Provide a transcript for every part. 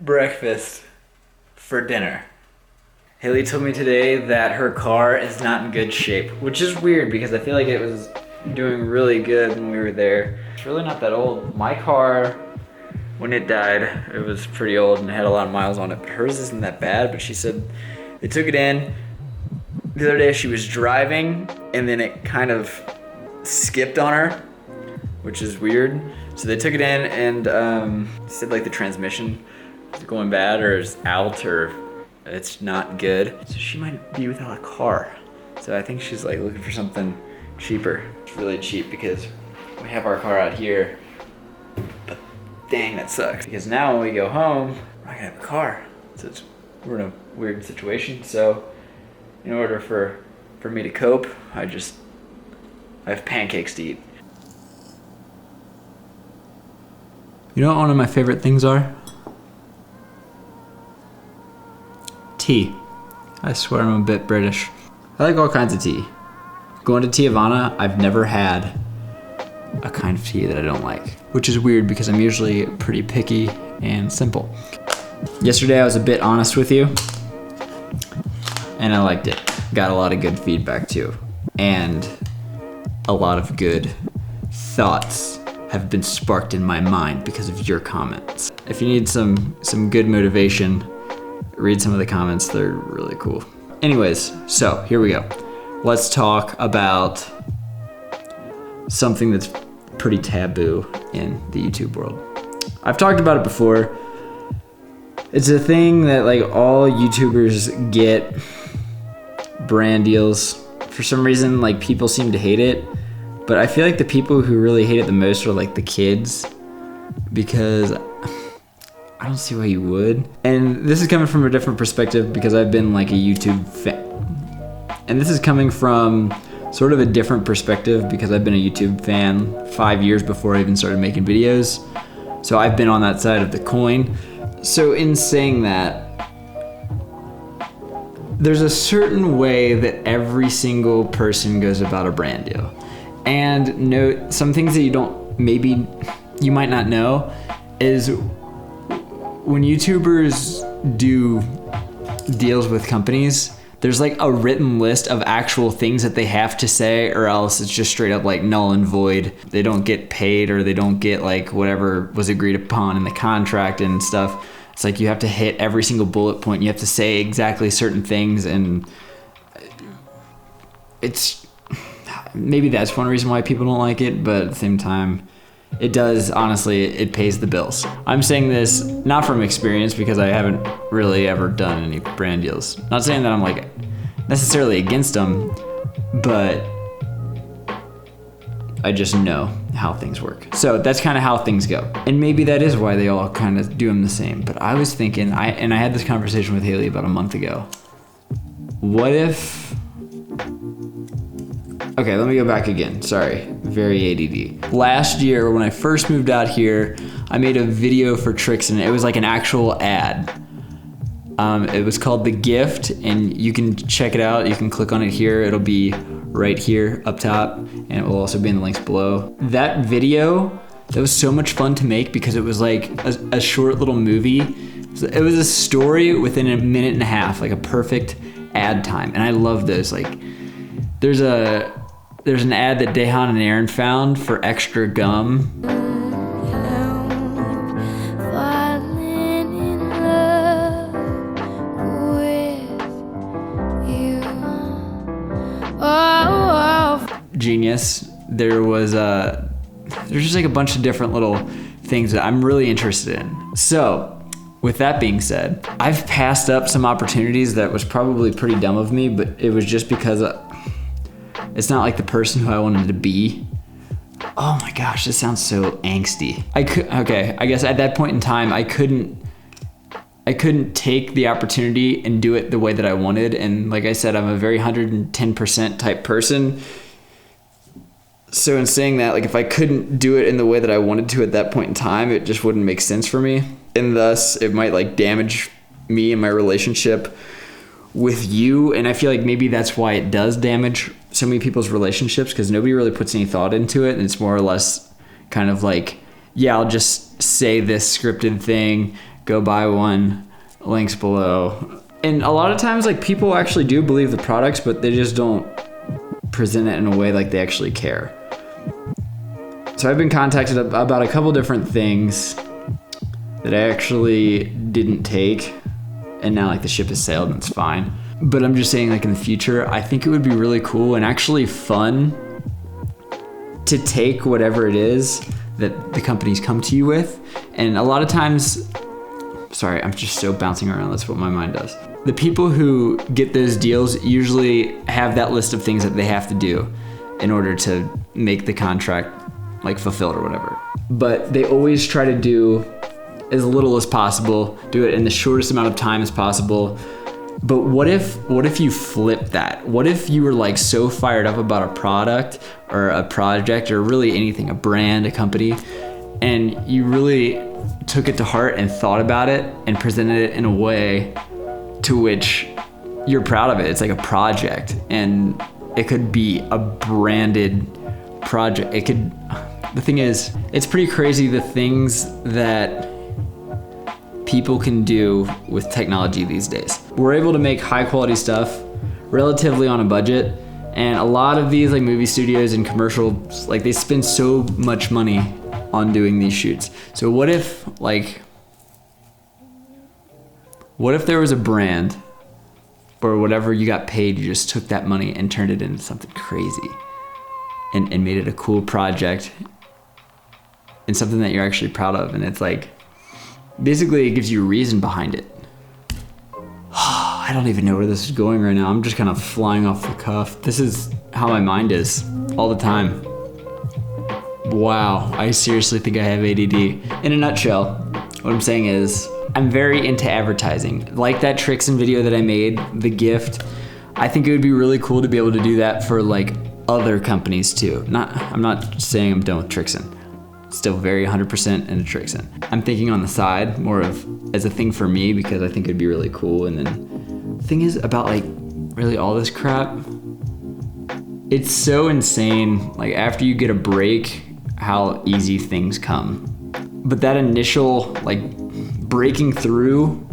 breakfast for dinner. Haley told me today that her car is not in good shape, which is weird because I feel like it was doing really good when we were there. It's really not that old. My car, when it died, it was pretty old and had a lot of miles on it, but hers isn't that bad. But she said they took it in the other day. She was driving and then it kind of skipped on her, which is weird. So they took it in and said like the transmission is going bad or is out or it's not good. So she might be without a car. So I think she's like looking for something cheaper. It's really cheap because we have our car out here, but dang, that sucks. Because now when we go home, we're not gonna have a car. So we're in a weird situation. So in order for me to cope, I have pancakes to eat. You know what one of my favorite things are? Tea. I swear I'm a bit British. I like all kinds of tea. Going to Tijuana, I've never had a kind of tea that I don't like, which is weird because I'm usually pretty picky and simple. Yesterday I was a bit honest with you, and I liked it. Got a lot of good feedback too, and a lot of good thoughts have been sparked in my mind because of your comments. If you need some good motivation, read some of the comments, they're really cool. Anyways, so here we go. Let's talk about something that's pretty taboo in the YouTube world. I've talked about it before. It's a thing that like all YouTubers get brand deals. For some reason, like people seem to hate it. But I feel like the people who really hate it the most are like the kids, because I don't see why you would. And this is coming from a different perspective because I've been like a YouTube fan. And this is coming from sort of a different perspective because I've been a YouTube fan 5 years before I even started making videos. So I've been on that side of the coin. So in saying that, there's a certain way that every single person goes about a brand deal. And note some things that you might not know is when YouTubers do deals with companies, there's like a written list of actual things that they have to say, or else it's just straight up like null and void. They don't get paid, or they don't get like whatever was agreed upon in the contract and stuff. It's like you have to hit every single bullet point. You have to say exactly certain things, and it's maybe that's one reason why people don't like it, but at the same time, it does, honestly, it pays the bills. I'm saying this not from experience because I haven't really ever done any brand deals. Not saying that I'm like necessarily against them, but I just know how things work. So that's kind of how things go. And maybe that is why they all kind of do them the same. But I was thinking, I had this conversation with Haley about a month ago. What if... Okay, let me go back again. Sorry, very ADD. Last year, when I first moved out here, I made a video for Tricks, and it was like an actual ad. It was called The Gift, and you can check it out. You can click on it here. It'll be right here up top, and it will also be in the links below. That video, that was so much fun to make because it was like a short little movie. It was a story within a minute and a half, like a perfect ad time, and I love those. Like, there's an ad that Dehan and Aaron found for extra gum. Genius. There's just like a bunch of different little things that I'm really interested in. So with that being said, I've passed up some opportunities that was probably pretty dumb of me, but it was just because it's not like the person who I wanted to be. Oh my gosh, this sounds so angsty. I guess at that point in time, I couldn't take the opportunity and do it the way that I wanted. And like I said, I'm a very 110% type person. So in saying that, like if I couldn't do it in the way that I wanted to at that point in time, it just wouldn't make sense for me. And thus it might like damage me and my relationship with you. And I feel like maybe that's why it does damage so many people's relationships, because nobody really puts any thought into it. And it's more or less kind of like, yeah, I'll just say this scripted thing, Go buy one. Links below. And a lot of times, like, people actually do believe the products, but they just don't present it in a way like they actually care. So I've been contacted about a couple different things that I actually didn't take, and now like the ship has sailed and it's fine. But I'm just saying, like, in the future, I think it would be really cool and actually fun to take whatever it is that the companies come to you with. And a lot of times, sorry, I'm just so bouncing around. That's what my mind does. The people who get those deals usually have that list of things that they have to do in order to make the contract like fulfilled or whatever. But they always try to do as little as possible, do it in the shortest amount of time as possible. But what if you flip that? What if you were like so fired up about a product or a project or really anything, a brand, a company, and you really took it to heart and thought about it and presented it in a way to which you're proud of it. It's like a project, and it could be a branded project. The thing is, it's pretty crazy the things that people can do with technology these days. We're able to make high quality stuff relatively on a budget, and a lot of these like movie studios and commercials, like, they spend so much money on doing these shoots. So what if there was a brand or whatever you got paid, you just took that money and turned it into something crazy and made it a cool project and something that you're actually proud of, and it's like, basically it gives you a reason behind it. I don't even know where this is going right now. I'm just kind of flying off the cuff. This is how my mind is all the time. Wow, I seriously think I have ADD. In a nutshell, what I'm saying is, I'm very into advertising. Like that Trixin video that I made, the gift, I think it would be really cool to be able to do that for like other companies too. I'm not saying I'm done with Trixin. Still very 100% into Trixin. I'm thinking on the side more of as a thing for me because I think it'd be really cool. And then the thing is about like really all this crap, it's so insane. Like after you get a break, how easy things come. But that initial like breaking through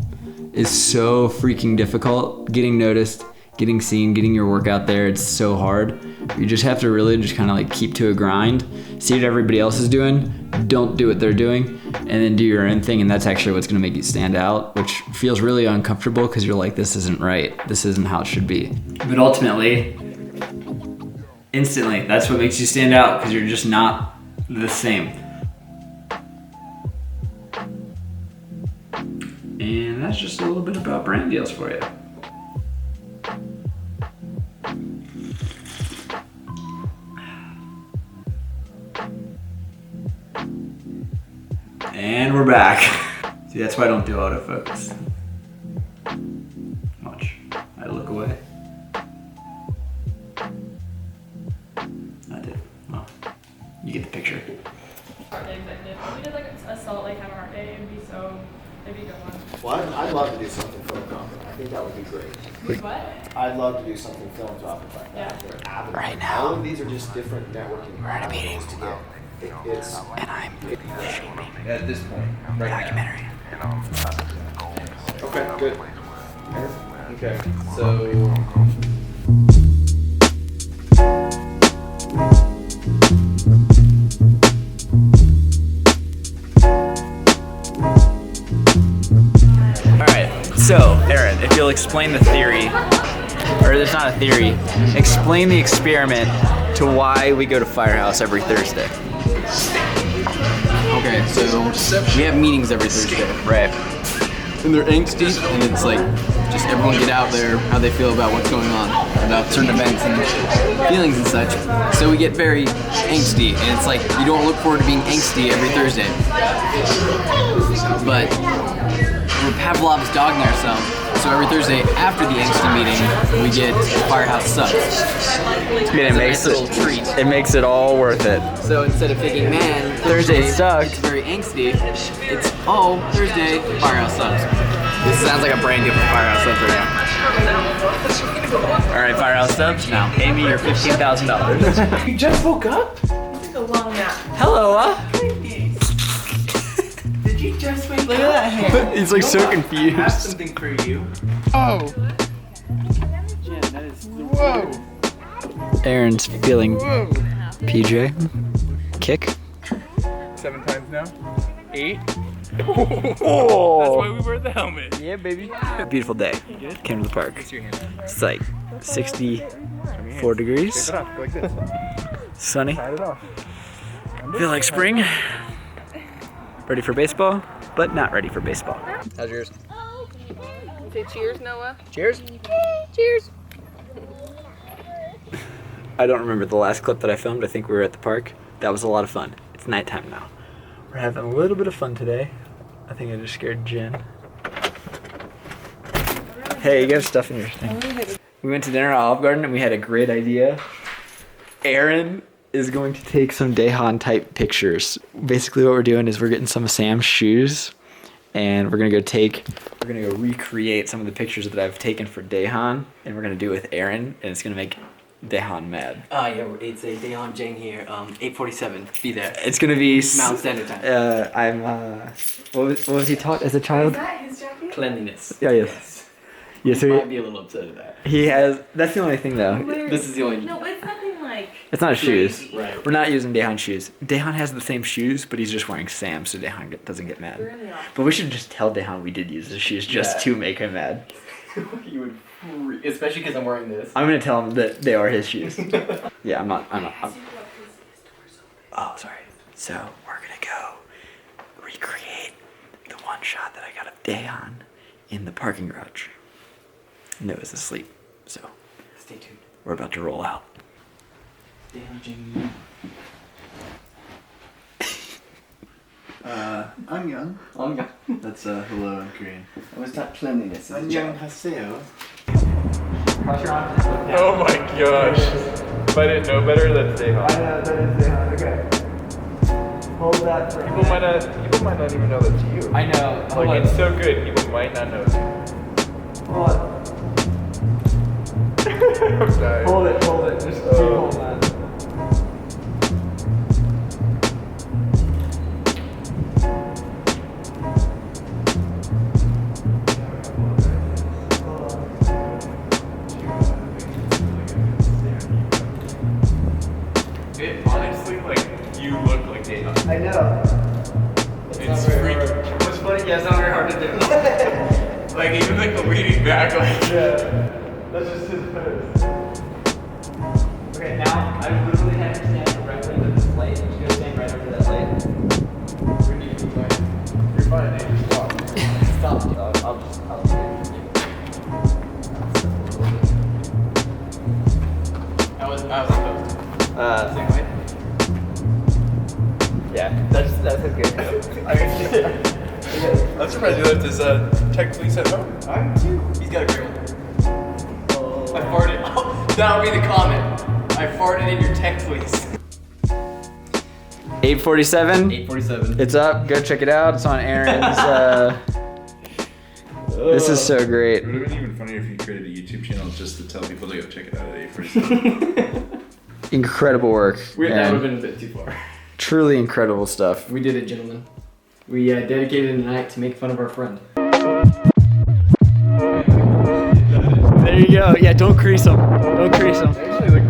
is so freaking difficult. Getting noticed, getting seen, getting your work out there, it's so hard. You just have to really just kind of like keep to a grind, see what everybody else is doing, don't do what they're doing, and then do your own thing. And that's actually what's gonna make you stand out, which feels really uncomfortable because you're like, this isn't right. This isn't how it should be. But ultimately, instantly, that's what makes you stand out because you're just not the same. And that's just a little bit about brand deals for you. And we're back. See, that's why I don't do autofocus. Watch, I look away. I did. Well, you get the picture. We did like a Salt Lake Hammer Art Day, it'd be a good one. Well, I'd love to do something philanthropic. I think that would be great. What? I'd love to do something philanthropic like that. Yeah. Right now. All of these are just different networking. We're at a meeting. To get. It's And I'm shaping at this point. a documentary. Okay, good. Okay, so. So, Aaron, if you'll explain the theory, or there's not a theory, explain the experiment to why we go to Firehouse every Thursday. Okay, so we have meetings every Thursday. Right. And they're angsty, and it's like, just everyone get out there, how they feel about what's going on, about certain events and feelings and such. So we get very angsty, and it's like, you don't look forward to being angsty every Thursday. But we're Pavlov's dogging ourselves. So every Thursday after the angsty meeting, we get Firehouse subs. It makes it all worth it. So instead of thinking, man, Thursday sucked, it's very angsty, it's, oh, Thursday, Firehouse subs. This sounds like a brand deal for Firehouse Subs right now. All right, Firehouse Subs, now pay me your $15,000. You just woke up? It's a long nap. Hello, Did you just wake Look at that hair. He's like so I have confused. something for you. Oh. Jen, that is the Whoa. Aaron's feeling Whoa. PJ. Kick. 7 times now. 8. Oh! That's why we wear the helmet. Yeah, baby. Beautiful day. Came to the park. What's your hand? It's like 64 degrees. Take it off, go like this. Sunny. Tie it off. Feel like spring. Ready for baseball, but not ready for baseball. How's yours? Say cheers, Noah. Cheers. Cheers. I don't remember the last clip that I filmed. I think we were at the park. That was a lot of fun. It's nighttime now. We're having a little bit of fun today. I think I just scared Jen. Hey, you got stuff in your thing. We went to dinner at Olive Garden and we had a great idea. Aaron is going to take some Dahan type pictures. Basically what we're doing is we're getting some of Sam's shoes and we're gonna go recreate some of the pictures that I've taken for Dahan and we're gonna do it with Aaron and it's gonna make Dahan mad. Yeah, it's a Dayon Jang here. 8:47. Be there. It's gonna be Mountain Standard Time. What was he taught as a child? that his jacket? Cleanliness. Yeah, yes. Yeah, so Might be a little upset at that. he has. That's the only thing though. This is the only. No, it's nothing like. It's not his shoes. Right. We're not using Dahan shoes. Dahan has the same shoes, but he's just wearing Sam, so Dahan doesn't get mad. We're in the office. But we should just tell Dahan we did use his shoes just Yeah. to make him mad. You would, especially because I'm wearing this. I'm gonna tell him that they are his shoes. Yeah, I'm not. Oh, sorry. So we're gonna go recreate the one shot that I got of Dahan in the parking garage. Noah's asleep, so Stay tuned. we're about to roll out. Dayon Jang. Annyeong. That's hello in Korean. I was not cleanliness. Annyeonghaseyo. Oh my gosh. If I didn't know better, that's Dahan. know that is Dahan. Okay. Hold that for People might not even know that's you. I know. Hold Like on. it's so good, people might not know. Hold on. I'm sorry. Hold it. Just keep holding that. It honestly, like, you look like Dahan. I know. It's freaking. What's funny? Yeah, it's not very hard to do. Like, even like the leaning back, like. Yeah. That's just his pose. Okay, now I literally have to stand directly to this light. You go stand right over that light. When you keep going, you're fine, eh? Just walk. Stop. I'll do it. I was supposed Same way. Yeah, that's his good. I'm surprised he left his tech fleece at home. I'm too. He's got a great one. I farted. That'll be the comment. I farted in your tech fleece. 8:47. 8:47. It's up. Go check it out. It's on Aaron's. This is so great. It would have been even funnier if you created a YouTube channel just to tell people to go check it out at 8:47. Incredible work. That would have Aaron. been a bit too far. Truly incredible stuff. We did it, gentlemen. We dedicated the night to make fun of our friend. There you go. Yeah, don't crease them. Don't crease them. Actually, look